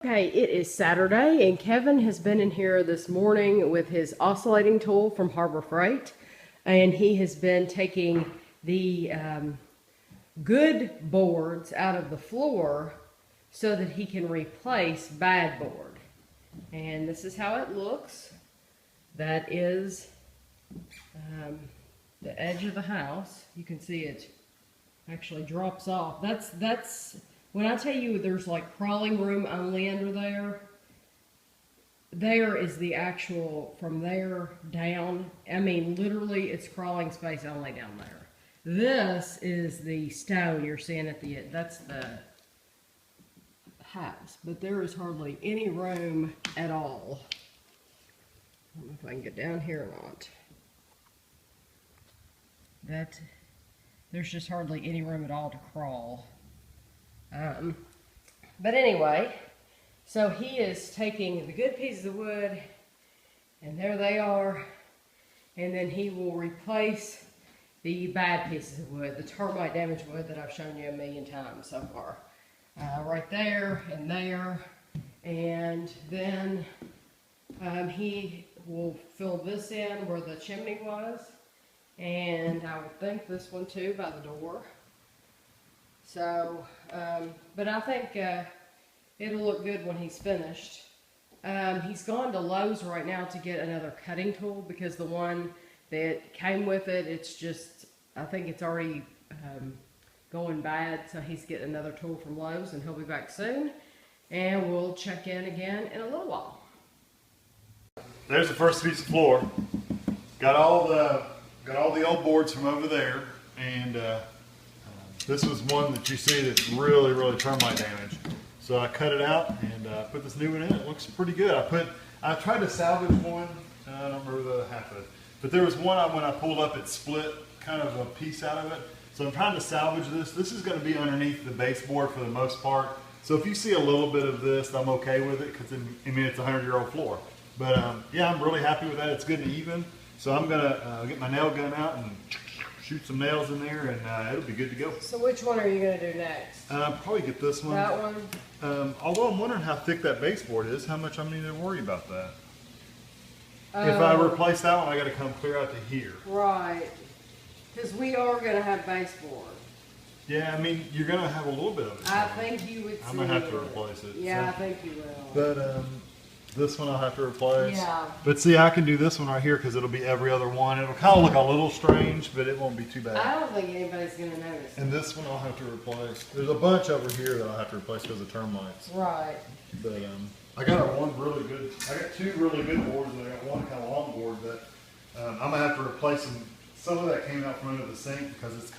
Okay, it is Saturday and Kevin has been in here this morning with his oscillating tool from Harbor Freight, and he has been taking the good boards out of the floor so that he can replace bad board. And this is how it looks. That is the edge of the house. You can see it actually drops off. That's when I tell you there's like crawling room only under there. There is the actual, from there down, I mean literally it's crawling space only down there. This is the stone you're seeing at the end. That's the house, but there is hardly any room at all. I don't know if I can get down here or not. There's just hardly any room at all to crawl. But anyway, so he is taking the good pieces of wood, and there they are, and then he will replace the bad pieces of wood, the termite damaged wood that I've shown you a million times so far. Right there, and then he will fill this in where the chimney was, and I would think this one too by the door. So, but I think it'll look good when he's finished. He's gone to Lowe's right now to get another cutting tool because the one that came with it, it's just, I think it's already going bad. So he's getting another tool from Lowe's, and he'll be back soon. And we'll check in again in a little while. There's the first piece of floor. Got all the old boards from over there, and this was one that you see that's really termite damaged. So I cut it out and put this new one in. It looks pretty good. I tried to salvage one. I don't remember the other half of it, but there was one when I pulled up, it split kind of a piece out of it. So I'm trying to salvage this. This is going to be underneath the baseboard for the most part. So if you see a little bit of this, I'm okay with it because I mean it's a 100-year-old floor. But yeah, I'm really happy with that. It's good and even. So I'm gonna get my nail gun out and shoot some nails in there, and it'll be good to go. So which one are you going to do next? Probably get this one. That one? Although I'm wondering how thick that baseboard is, how much I'm need to worry about that. If I replace that one, I got to come clear out to here. Right. Because we are going to have baseboard. Yeah, I mean, you're going to have a little bit of it. I think you would see I'm going to have to replace it. Yeah, so. I think you will. But this one I'll have to replace. Yeah. But see, I can do this one right here because it'll be every other one. It'll kind of look a little strange, but it won't be too bad. I don't think anybody's going to notice. And this one I'll have to replace. There's a bunch over here that I'll have to replace because of termites. Right. But I got I got two really good boards, and I got one kind of long board that I'm going to have to replace them. Some of that came out from under the sink because it's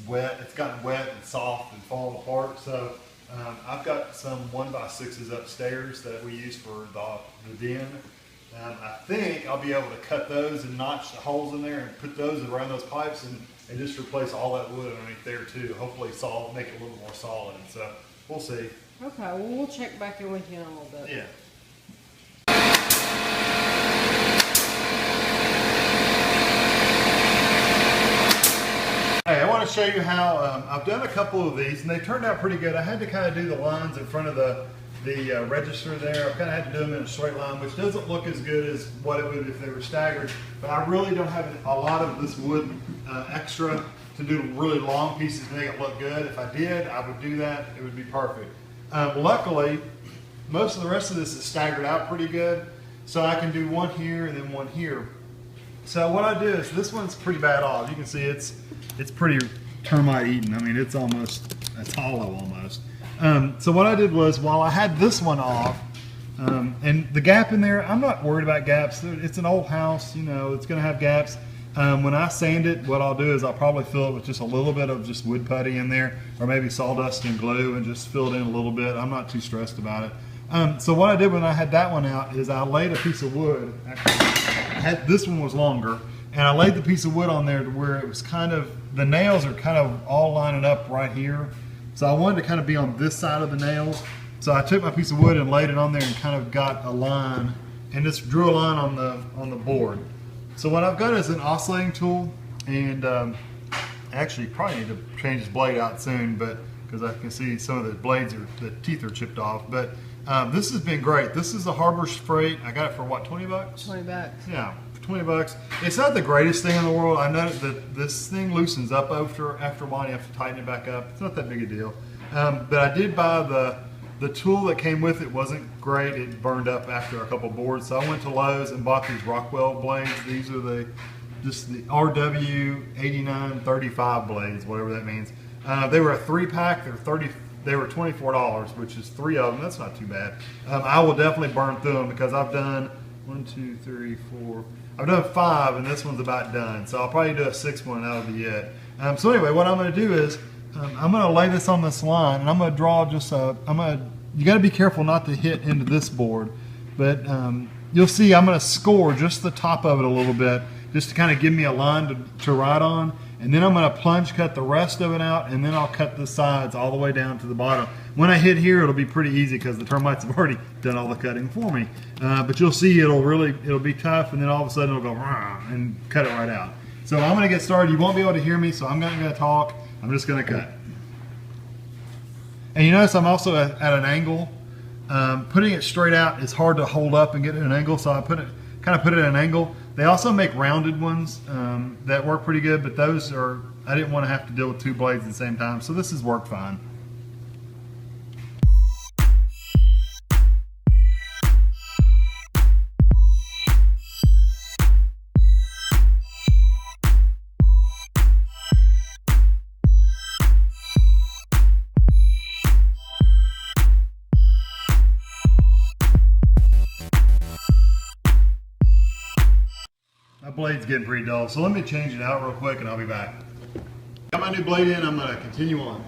wet. It's gotten wet and soft and falling apart. So I've got some 1x6s upstairs that we use for the den. I think I'll be able to cut those and notch the holes in there and put those around those pipes and just replace all that wood underneath there too. Hopefully make it a little more solid. And so we'll see. Okay, well we'll check back in with you in a little bit. Yeah. Hey, I want to show you how I've done a couple of these, and they turned out pretty good. I had to kind of do the lines in front of the register there. I kind of had to do them in a straight line, which doesn't look as good as what it would if they were staggered. But I really don't have a lot of this wood extra to do really long pieces to make it look good. If I did, I would do that. It would be perfect. Luckily, most of the rest of this is staggered out pretty good, so I can do one here and then one here. So what I do is, this one's pretty bad off. You can see it's pretty termite eaten. I mean, it's hollow almost. So what I did was, while I had this one off, and the gap in there, I'm not worried about gaps. It's an old house, you know, it's gonna have gaps. When I sand it, what I'll do is I'll probably fill it with just a little bit of just wood putty in there, or maybe sawdust and glue, and just fill it in a little bit. I'm not too stressed about it. So what I did when I had that one out is I laid a piece of wood. Actually, this one was longer, and I laid the piece of wood on there to where it was kind of, the nails are kind of all lining up right here. So I wanted to kind of be on this side of the nails. So I took my piece of wood and laid it on there and kind of got a line, and just drew a line on the board. So what I've got is an oscillating tool, and actually probably need to change this blade out soon, but because I can see some of the blades the teeth are chipped off. But this has been great. This is a Harbor Freight. I got it for what, 20 bucks? 20 bucks. Yeah, for 20 bucks. It's not the greatest thing in the world. I know that this thing loosens up after a while. You have to tighten it back up. It's not that big a deal. But I did buy the tool that came with it. Wasn't great. It burned up after a couple boards. So I went to Lowe's and bought these Rockwell blades. These are just the RW 8935 blades, whatever that means. They were a 3-pack. They were $24, which is 3 of them. That's not too bad. I will definitely burn through them because I've done 1, 2, 3, 4. I've done 5, and this one's about done. So I'll probably do a 6th one, and that'll be it. So anyway, what I'm going to do is I'm going to lay this on this line, and I'm going to draw just you got to be careful not to hit into this board, but you'll see I'm going to score just the top of it a little bit, just to kind of give me a line to write on. And then I'm going to plunge cut the rest of it out, and then I'll cut the sides all the way down to the bottom. When I hit here, it'll be pretty easy because the termites have already done all the cutting for me. But you'll see it'll be tough, and then all of a sudden it'll go and cut it right out. So I'm going to get started. You won't be able to hear me, so I'm not going to talk. I'm just going to cut. And you notice I'm also at an angle. Putting it straight out is hard to hold up and get at an angle, so I kind of put it at an angle. They also make rounded ones that work pretty good, but those I didn't want to have to deal with 2 blades at the same time, so this has worked fine. My blade's getting pretty dull, so let me change it out real quick and I'll be back. Got my new blade in, I'm going to continue on.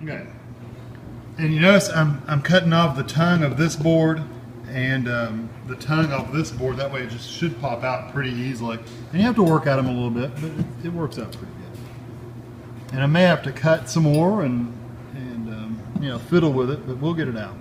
Okay, and you notice I'm cutting off the tongue of this board and the tongue off this board. That way it just should pop out pretty easily. And you have to work at them a little bit, but it works out pretty good. And I may have to cut some more and you know, fiddle with it, but we'll get it out.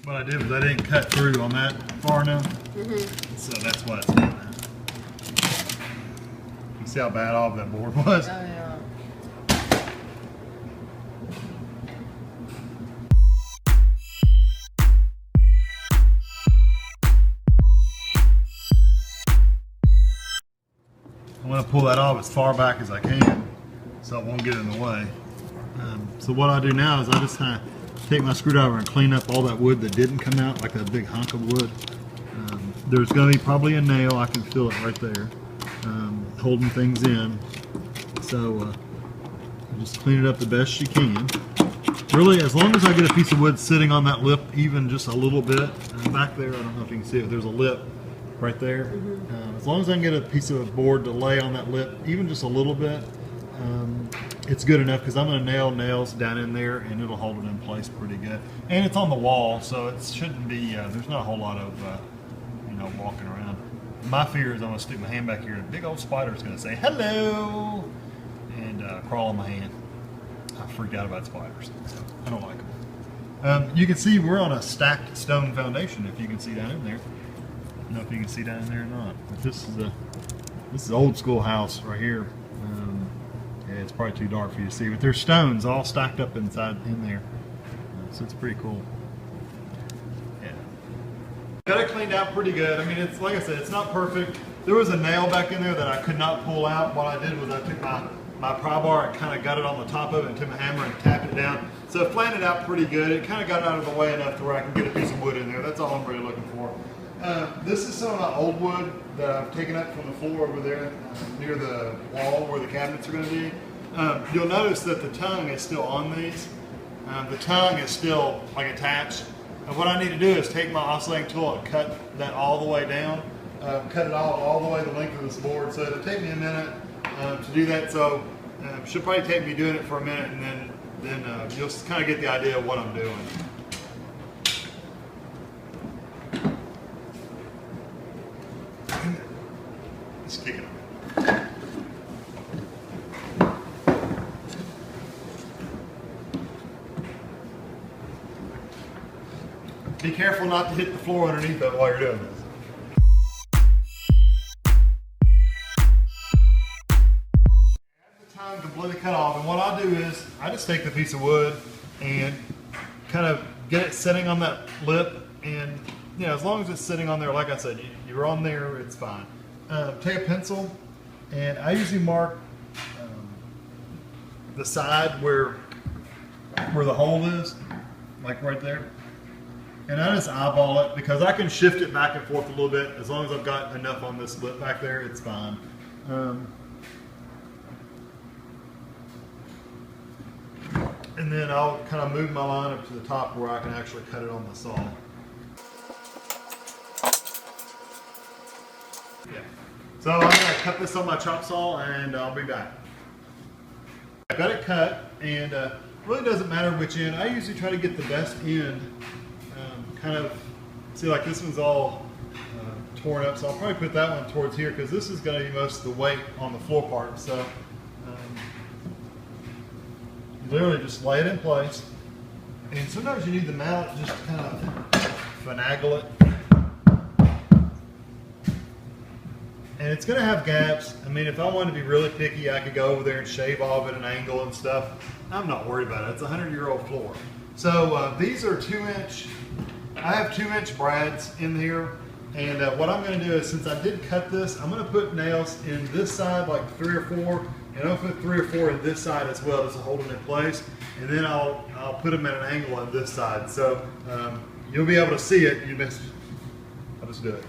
What I did was I didn't cut through on that far enough, so that's why it's doing that. You see how bad all of that board was? Oh yeah. I'm going to pull that off as far back as I can so it won't get in the way. So what I do now is I just kind of take my screwdriver and clean up all that wood that didn't come out, like that big hunk of wood. There's going to be probably a nail. I can feel it right there, holding things in. So just clean it up the best you can. Really, as long as I get a piece of wood sitting on that lip even just a little bit, back there, I don't know if you can see it, there's a lip right there. As long as I can get a piece of board to lay on that lip even just a little bit, it's good enough, because I'm going to nail nails down in there and it'll hold it in place pretty good. And it's on the wall, so it shouldn't be, there's not a whole lot of, you know, walking around. My fear is I'm going to stick my hand back here and a big old spider is going to say hello and crawl on my hand. I freaked out about spiders, so I don't like them. You can see we're on a stacked stone foundation, if you can see down in there. I don't know if you can see down in there or not, but this is an old school house right here. Yeah, it's probably too dark for you to see, but there's stones all stacked up in there, so it's pretty cool. Yeah, got it cleaned out pretty good. I mean, it's like I said, it's not perfect. There was a nail back in there that I could not pull out. What I did was I took my pry bar and kind of got it on the top of it and took my hammer and tapped it down. So it flattened it out pretty good. It kind of got out of the way enough to where I can get a piece of wood in there. That's all I'm really looking for. This is some of my old wood that I've taken up from the floor over there near the wall where the cabinets are going to be. You'll notice that the tongue is still on these. The tongue is still like attached. And what I need to do is take my oscillating tool and cut that all the way down. Cut it all the way the length of this board. So it'll take me a minute to do that. So should probably take me doing it for a minute, and then you'll kind of get the idea of what I'm doing. Just kick it up. Be careful not to hit the floor underneath it while you're doing this. Time completely cut off, and what I'll do is I just take the piece of wood and kind of get it sitting on that lip, and you know, as long as it's sitting on there, like I said, you're on there, it's fine. Take a pencil, and I usually mark the side where the hole is, like right there, and I just eyeball it because I can shift it back and forth a little bit. As long as I've got enough on this lip back there, it's fine. And then I'll kind of move my line up to the top where I can actually cut it on the saw. Yeah. So I'm going to cut this on my chop saw, and I'll be back. I got it cut, and it really doesn't matter which end. I usually try to get the best end. Kind of, see, like this one's all torn up, so I'll probably put that one towards here because this is going to be most of the weight on the floor part. So literally just lay it in place, and sometimes you need the mallet just to kind of finagle it. And it's going to have gaps. I mean, if I wanted to be really picky, I could go over there and shave off at an angle and stuff. I'm not worried about it. It's a 100-year-old floor. So these are 2-inch. I have 2-inch brads in here, and what I'm going to do is, since I did cut this, I'm going to put nails in this side, like 3 or 4. And I'll put 3 or 4 in this side as well, just to hold them in place. And then I'll put them at an angle on this side. So you'll be able to see it. I'll just do it.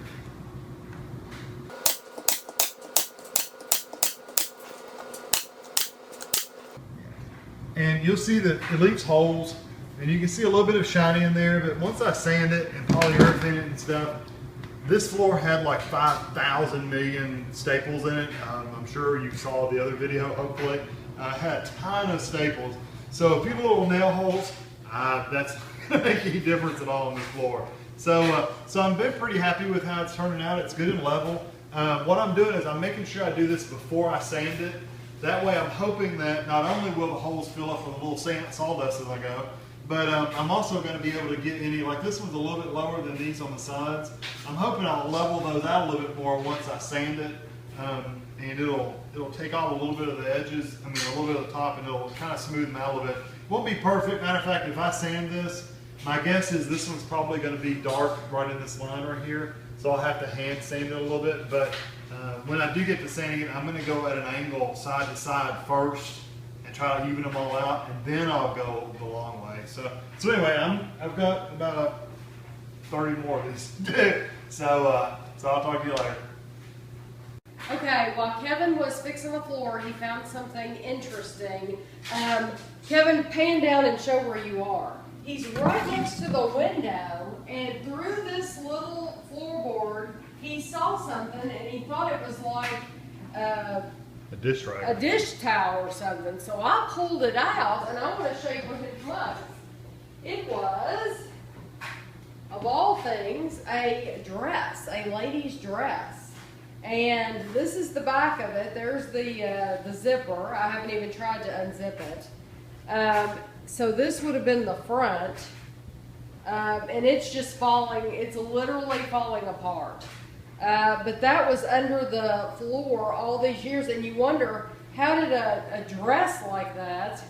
And you'll see that it leaves holes. And you can see a little bit of shiny in there. But once I sand it and polyurethane it and stuff, this floor had like 5,000 million staples in it. I'm sure you saw the other video, hopefully. I had a ton of staples. So if you have little nail holes, that's not going to make any difference at all on this floor. So I've been pretty happy with how it's turning out. It's good and level. What I'm doing is I'm making sure I do this before I sand it. That way I'm hoping that not only will the holes fill up with a little sawdust as I go, but I'm also going to be able to get any, like this one's a little bit lower than these on the sides. I'm hoping I'll level those out a little bit more once I sand it, and it'll take off a little bit of the edges, a little bit of the top, and it'll kind of smooth them out a little bit. Won't be perfect. Matter of fact, if I sand this, my guess is this one's probably going to be dark right in this line right here, so I'll have to hand sand it a little bit. But when I do get to sanding it, I'm going to go at an angle side to side first and try to even them all out, and then I'll go the long way. So anyway, I've got about 30 more of these to do. So I'll talk to you later. Okay, while Kevin was fixing the floor, he found something interesting. Kevin, pan down and show where you are. He's right next to the window, and through this little floorboard, he saw something, and he thought it was like a dish rag, a dish towel or something. So I pulled it out, and I want to show you what it was. It was, of all things, a dress, a lady's dress. And this is the back of it. There's the zipper. I haven't even tried to unzip it. So this would have been the front. And it's just falling, it's literally falling apart. But that was under the floor all these years, and you wonder, how did a dress like that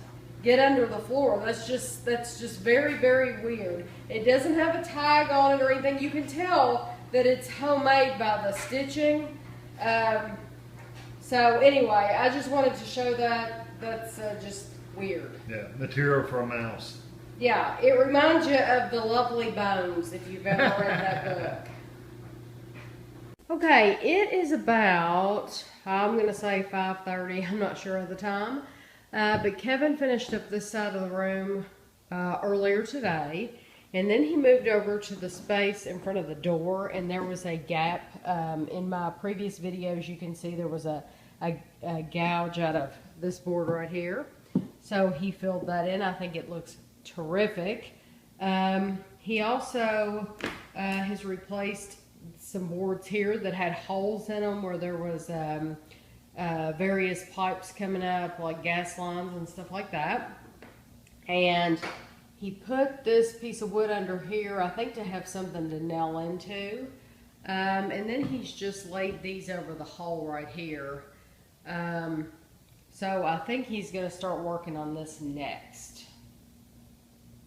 get under the floor? That's just very, very weird. It doesn't have a tag on it or anything. You can tell that it's homemade by the stitching. So anyway, I just wanted to show that. That's just weird. Yeah, material for a mouse. Yeah, it reminds you of The Lovely Bones, if you've ever read that book. Okay, it is about, I'm going to say 5:30. I'm not sure of the time. But Kevin finished up this side of the room earlier today. And then he moved over to the space in front of the door, and there was a gap. In my previous videos, you can see there was a gouge out of this board right here. So he filled that in. I think it looks terrific. He also has replaced some boards here that had holes in them where there was various pipes coming up, like gas lines and stuff like that. And he put this piece of wood under here, I think to have something to nail into. And then he's just laid these over the hole right here. So I think he's going to start working on this next.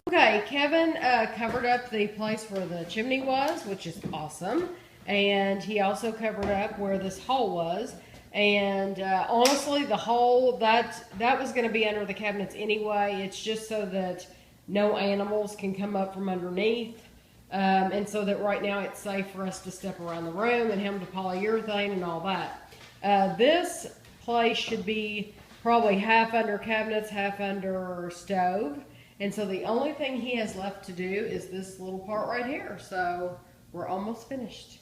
Okay, Kevin covered up the place where the chimney was, which is awesome. And he also covered up where this hole was. And honestly, the hole, that was going to be under the cabinets anyway. It's just so that no animals can come up from underneath. And so that right now it's safe for us to step around the room and him to polyurethane and all that. This place should be probably half under cabinets, half under stove. And so the only thing he has left to do is this little part right here. So we're almost finished.